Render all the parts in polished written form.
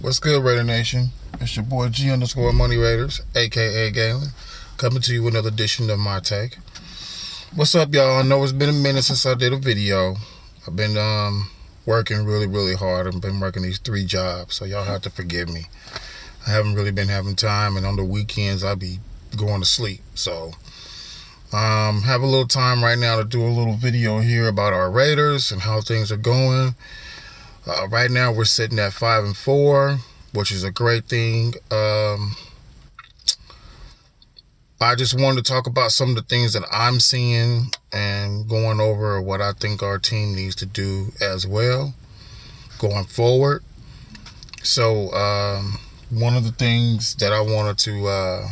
What's good, Raider Nation? It's your boy G_Money Raiders, aka Galen, coming to you with another edition of my take. What's up, y'all? I know it's been a minute since I did a video. I've been working really hard. I've been working these 3 jobs, so y'all have to forgive me. I haven't really been having time, and on the weekends I'll be going to sleep. So have a little time right now to do a little video here about our Raiders and how things are going. Right now we're sitting at 5-4, which is a great thing. I just wanted to talk about some of the things that I'm seeing and going over what I think our team needs to do as well going forward. So one of the things that I wanted to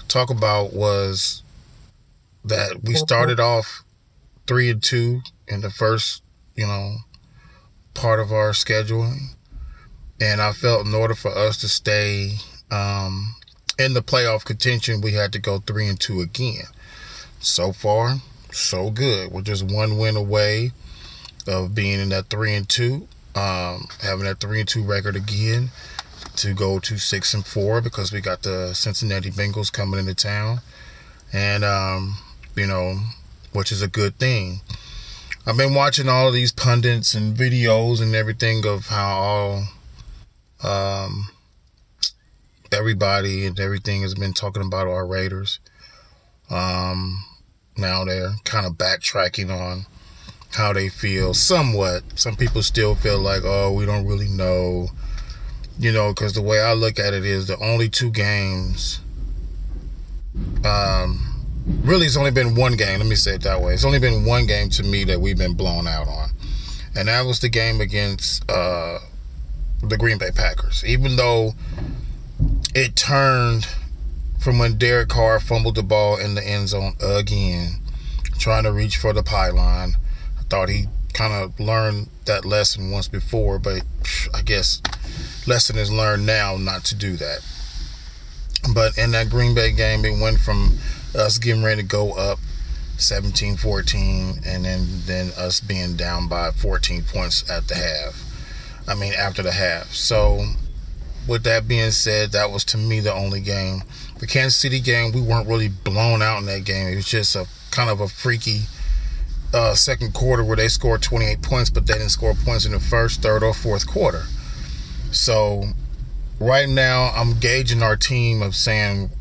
talk about was that we started off 3-2 in the first, part of our scheduling, and I felt in order for us to stay in the playoff contention, we had to go 3-2 again. So far, so good. We're just one win away of being in that 3-2, having that 3-2 record again to go to 6-4 because we got the Cincinnati Bengals coming into town, and which is a good thing. I've been watching all of these pundits and videos and everything of how everybody and everything has been talking about our Raiders. Now they're kind of backtracking on how they feel somewhat. Some people still feel like, oh, we don't really know, because the way I look at it is the only 2 games, really, it's only been one game. Let me say it that way. It's only been one game to me that we've been blown out on, and that was the game against the Green Bay Packers. Even though it turned from when Derek Carr fumbled the ball in the end zone again, trying to reach for the pylon. I thought he kind of learned that lesson once before, but I guess lesson is learned now not to do that. But in that Green Bay game, it went from us getting ready to go up 17-14, and then us being down by 14 points after the half. So with that being said, that was to me the only game. The Kansas City game, we weren't really blown out in that game. It was just a kind of a freaky second quarter where they scored 28 points, but they didn't score points in the first, third, or fourth quarter. So right now I'm gauging our team of saying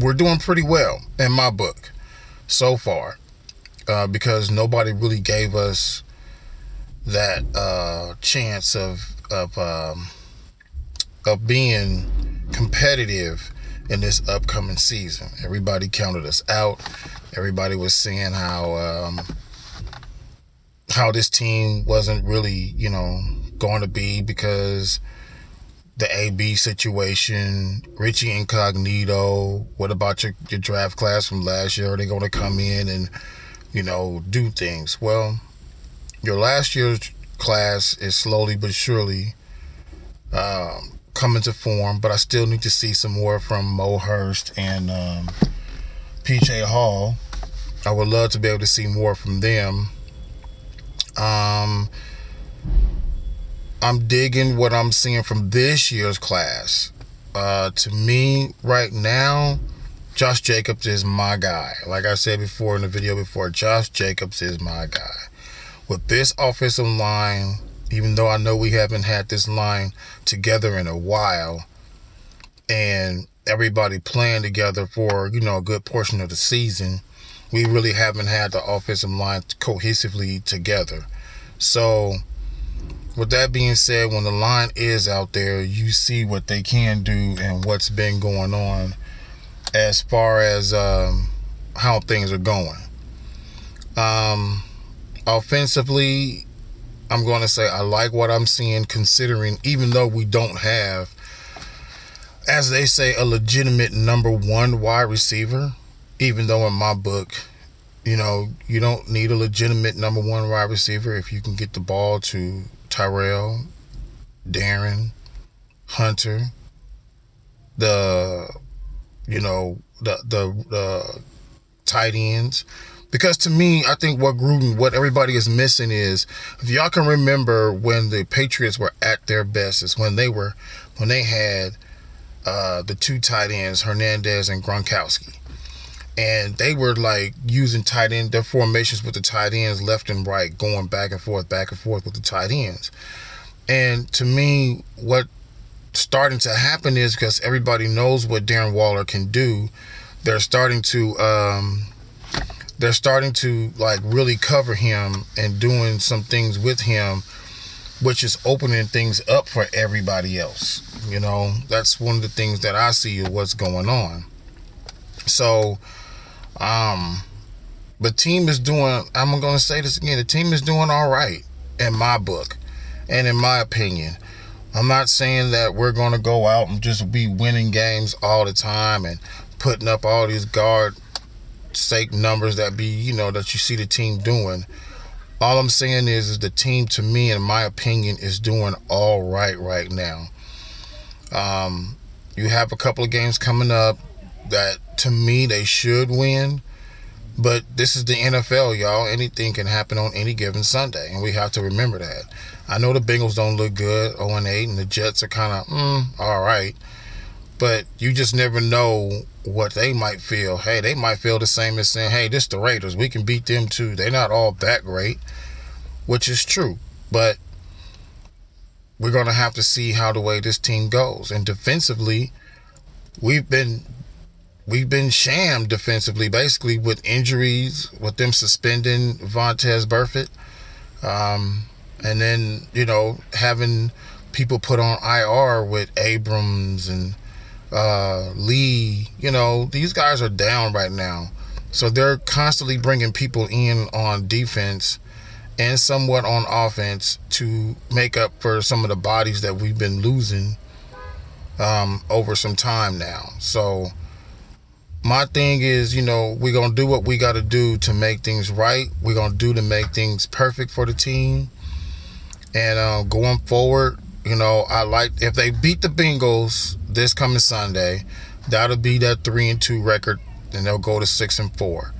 we're doing pretty well in my book so far, because nobody really gave us that chance of being competitive in this upcoming season. Everybody counted us out. Everybody was saying how this team wasn't really going to be because the AB situation, Richie Incognito, what about your draft class from last year? Are they going to come in and, do things? Well, your last year's class is slowly but surely coming to form, but I still need to see some more from Mo Hurst and PJ Hall. I would love to be able to see more from them. I'm digging what I'm seeing from this year's class. To me, right now, Josh Jacobs is my guy. Like I said before in the video before, Josh Jacobs is my guy. With this offensive line, even though I know we haven't had this line together in a while, and everybody playing together for, a good portion of the season, we really haven't had the offensive line cohesively together. So with that being said, when the line is out there, you see what they can do and what's been going on as far as how things are going. Offensively, I'm going to say I like what I'm seeing, considering even though we don't have, as they say, a legitimate number 1 wide receiver, even though in my book, you don't need a legitimate number 1 wide receiver if you can get the ball to Tyrell, Darren, Hunter, the tight ends, Because to me, I think what everybody is missing is, if y'all can remember when the Patriots were at their best, is when they had the two tight ends, Hernandez and Gronkowski. And they were like using tight end, their formations with the tight ends left and right, going back and forth with the tight ends. And to me, what starting to happen is, because everybody knows what Darren Waller can do, they're starting to like really cover him and doing some things with him, which is opening things up for everybody else. You know, that's one of the things that I see of what's going on. So, the team is doing, I'm going to say this again, the team is doing all right in my book and in my opinion. I'm not saying that we're going to go out and just be winning games all the time and putting up all these guard sake numbers that you see the team doing. All I'm saying is the team, to me, in my opinion, is doing all right now. You have a couple of games coming up that, to me, they should win. But this is the NFL, y'all. Anything can happen on any given Sunday, and we have to remember that. I know the Bengals don't look good, 0-8, and the Jets are kind of, all right. But you just never know what they might feel. Hey, they might feel the same as saying, hey, this is the Raiders. We can beat them too. They're not all that great, which is true. But we're going to have to see how the way this team goes. And defensively, we've been shammed defensively, basically, with injuries, with them suspending Vontaze Burfict. And then, having people put on IR with Abrams and Lee. These guys are down right now. So they're constantly bringing people in on defense and somewhat on offense to make up for some of the bodies that we've been losing over some time now. So my thing is, we're going to do what we got to do to make things right. We're going to do to make things perfect for the team. And going forward, I like, if they beat the Bengals this coming Sunday, that'll be that 3-2 record, and they'll go to 6-4.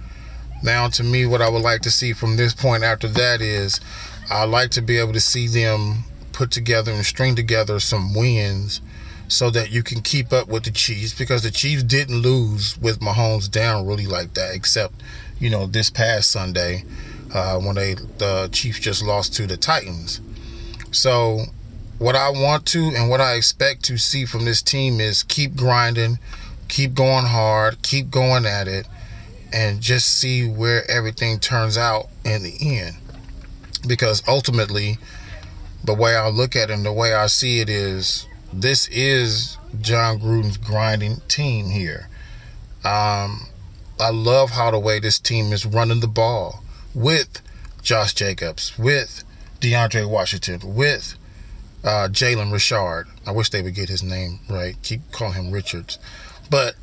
Now, to me, what I would like to see from this point after that is, I'd like to be able to see them put together and string together some wins so that you can keep up with the Chiefs, because the Chiefs didn't lose with Mahomes down really like that, except, this past Sunday when the Chiefs just lost to the Titans. So what I want to and what I expect to see from this team is keep grinding, keep going hard, keep going at it, and just see where everything turns out in the end. Because ultimately, the way I look at it and the way I see it is, this is John Gruden's grinding team here. I love how the way this team is running the ball with Josh Jacobs, with DeAndre Washington, with Jalen Richard. I wish they would get his name right. Keep calling him Richards. But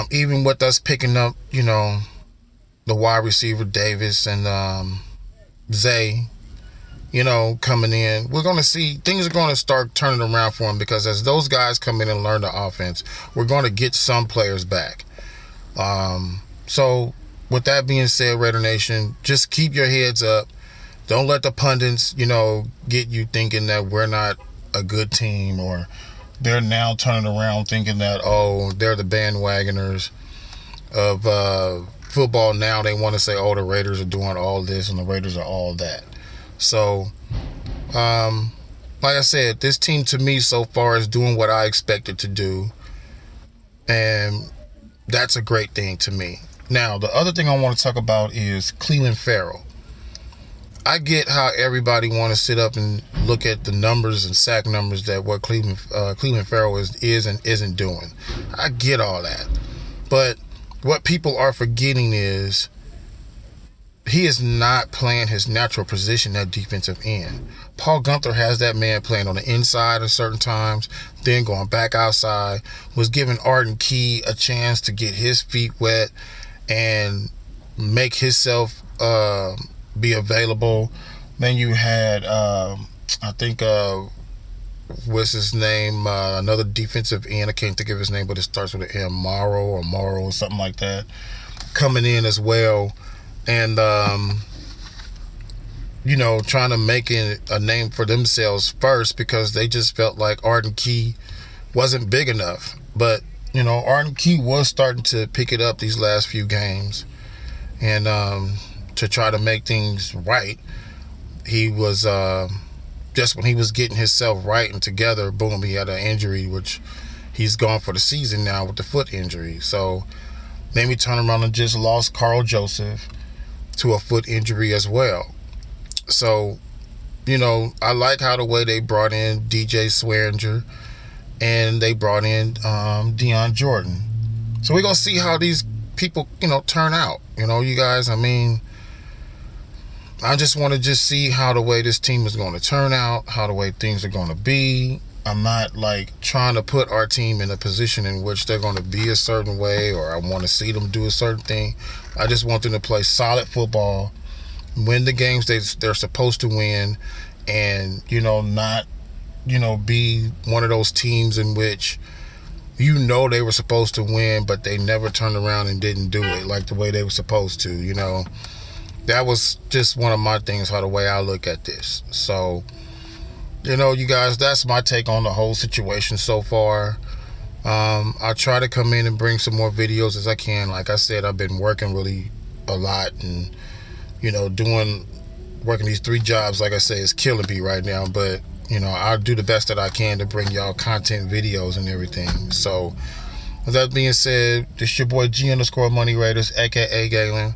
even with us picking up, the wide receiver Davis and Zay, coming in, we're going to see things are going to start turning around for him, because as those guys come in and learn the offense, we're going to get some players back. So with that being said, Raider Nation, just keep your heads up. Don't let the pundits, get you thinking that we're not a good team, or they're now turning around thinking that, they're the bandwagoners of football now. They want to say, the Raiders are doing all this and the Raiders are all that. So, like I said, this team to me so far is doing what I expected to do. And that's a great thing to me. Now, the other thing I want to talk about is Clelin Ferrell. I get how everybody want to sit up and look at the numbers and sack numbers that what Clelin Ferrell is and isn't doing. I get all that. But what people are forgetting is he is not playing his natural position at defensive end. Paul Gunther has that man playing on the inside at certain times, then going back outside, was giving Arden Key a chance to get his feet wet and make himself be available. Then you had what's his name, another defensive end, I can't think of his name, but it starts with an M, Morrow or something like that. coming in as well, and you know, trying to make a name for themselves first, because they just felt like Arden Key wasn't big enough. But you know, Arden Key was starting to pick it up these last few games, and to try to make things right. He was just when he was getting himself right and together, boom, he had an injury, which he's gone for the season now with the foot injury. So then we turn around and just lost Carl Joseph to a foot injury as well. So, you know, I like how the way they brought in DJ Swearinger and they brought in Deion Jordan. So we're going to see how these people, you know, turn out. You know, you guys, I mean, I just want to just see how the way this team is going to turn out, how the way things are going to be. I'm not like trying to put our team in a position in which they're going to be a certain way, or I want to see them do a certain thing. I just want them to play solid football, win the games they're supposed to win, and, you know, not, you know, be one of those teams in which, you know, they were supposed to win, but they never turned around and didn't do it like the way they were supposed to. You know, that was just one of my things, how the way I look at this. So, you know, you guys, that's my take on the whole situation so far. I'll try to come in and bring some more videos as I can. Like I said, I've been working really a lot, and, you know, working these 3 jobs, like I say, is killing me right now. But, you know, I'll do the best that I can to bring y'all content videos and everything. So, with that being said, this your boy G_Money Raiders, aka Galen,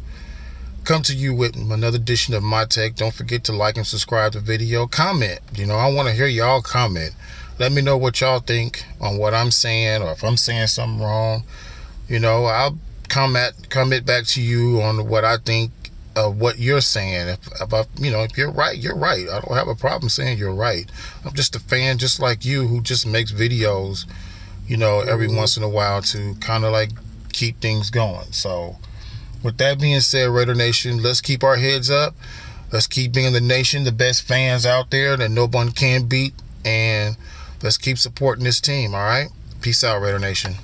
come to you with another edition of my take. Don't forget to like and subscribe to the video. Comment. You know, I want to hear y'all comment. Let me know what y'all think on what I'm saying, or if I'm saying something wrong. You know, I'll comment back to you on what I think of what you're saying. If you know, if you're right, you're right. I don't have a problem saying you're right. I'm just a fan, just like you, who just makes videos, you know, every once in a while to kind of like keep things going. So, with that being said, Raider Nation, let's keep our heads up. Let's keep being the nation, the best fans out there that no one can beat. And let's keep supporting this team, all right? Peace out, Raider Nation.